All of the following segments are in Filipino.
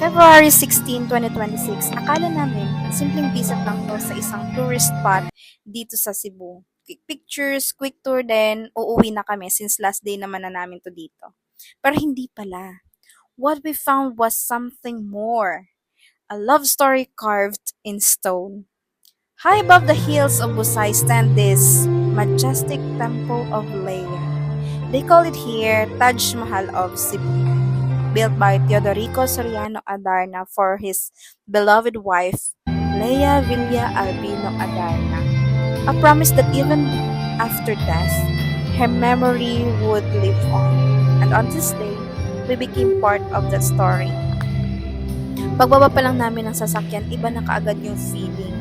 February 16, 2026, akala namin simpleng visit lang to sa isang tourist spot dito sa Cebu. Quick pictures, quick tour, then uuwi na kami since last day naman na namin to dito. Pero hindi pala. What we found was something more. A love story carved in stone. High above the hills of Busay stand this majestic temple of Leia. They call it here Taj Mahal of Cebu, built by Teodorico Soriano Adarna for his beloved wife, Leia Villa Albino Adarna. A promise that even after death, her memory would live on. And on this day, we became part of that story. Pagbaba pa lang namin ng sasakyan, iba na kaagad yung feeling.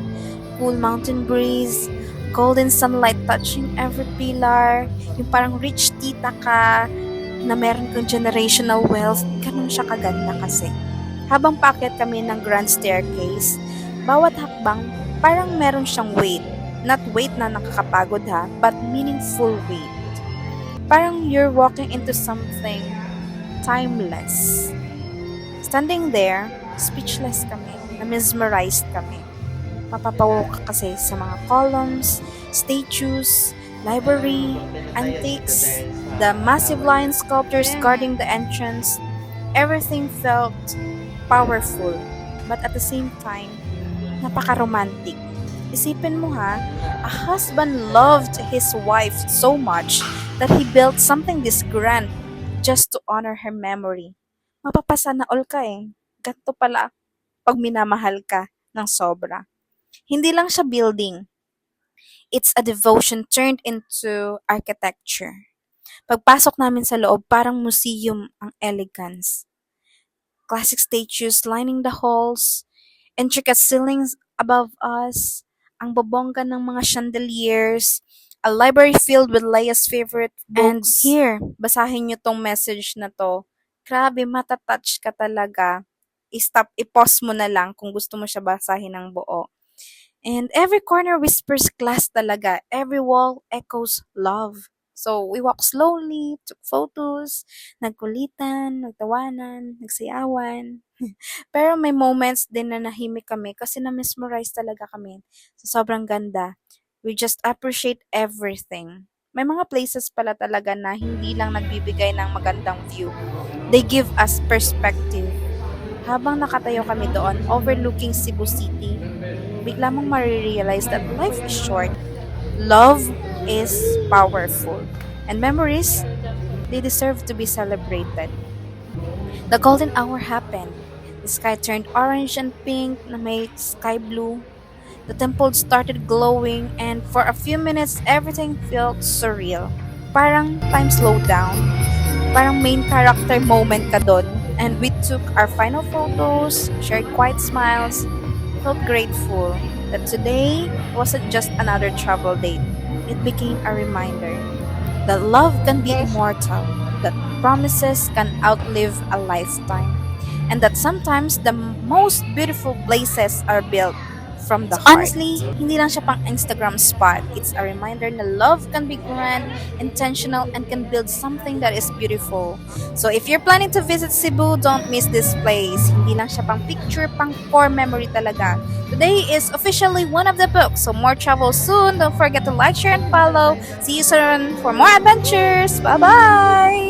Cool mountain breeze, golden sunlight touching every pillar, yung parang rich tita ka, na meron kang generational wealth, ganun siya kaganda kasi. Habang paakyat kami ng grand staircase, bawat hakbang parang meron siyang weight. Not weight na nakakapagod ha, but meaningful weight. Parang you're walking into something timeless. Standing there, speechless kami, na-mesmerized kami. Mapapawaw ka kasi sa mga columns, statues, library, antiques, the massive lion sculptures guarding the entrance. Everything felt powerful, but at the same time, napaka-romantic. Isipin mo ha, a husband loved his wife so much that he built something this grand just to honor her memory. Mapapasana all ka eh. Ganito pala pag minamahal ka ng sobra. Hindi lang siya building. It's a devotion turned into architecture. Pagpasok namin sa loob, parang museum ang elegance. Classic statues lining the halls, intricate ceilings above us, ang bobongga ng mga chandeliers, a library filled with Leia's favorite books. And here, basahin nyo tong message na to. Grabe, matatouch ka talaga. I-pause mo na lang kung gusto mo siya basahin ng buo. And every corner whispers class talaga. Every wall echoes love. So, we walk slowly, took photos, nagkulitan, nagtawanan, nagsayawan. Pero may moments din na nahimik kami kasi na-mesmerize talaga kami. So, sobrang ganda. We just appreciate everything. May mga places pala talaga na hindi lang nagbibigay ng magandang view. They give us perspective. Habang nakatayo kami doon, overlooking Cebu City, bigla mong marirealize that life is short. Love is powerful. And memories, they deserve to be celebrated. The golden hour happened. The sky turned orange and pink na may sky blue. The temple started glowing and for a few minutes, everything felt surreal. Parang time slowed down. Parang main character moment ka doon. And we took our final photos, shared quiet smiles, felt grateful that today wasn't just another travel date. It became a reminder that love can be immortal, that promises can outlive a lifetime, and that sometimes the most beautiful places are built from the heart. Honestly, hindi lang siya pang Instagram spot. It's a reminder na love can be grand, intentional, and can build something that is beautiful. So if you're planning to visit Cebu, don't miss this place. Hindi lang siya pang picture, pang core memory talaga. Today is officially one of the books. So more travel soon. Don't forget to like, share, and follow. See you soon for more adventures. Bye-bye!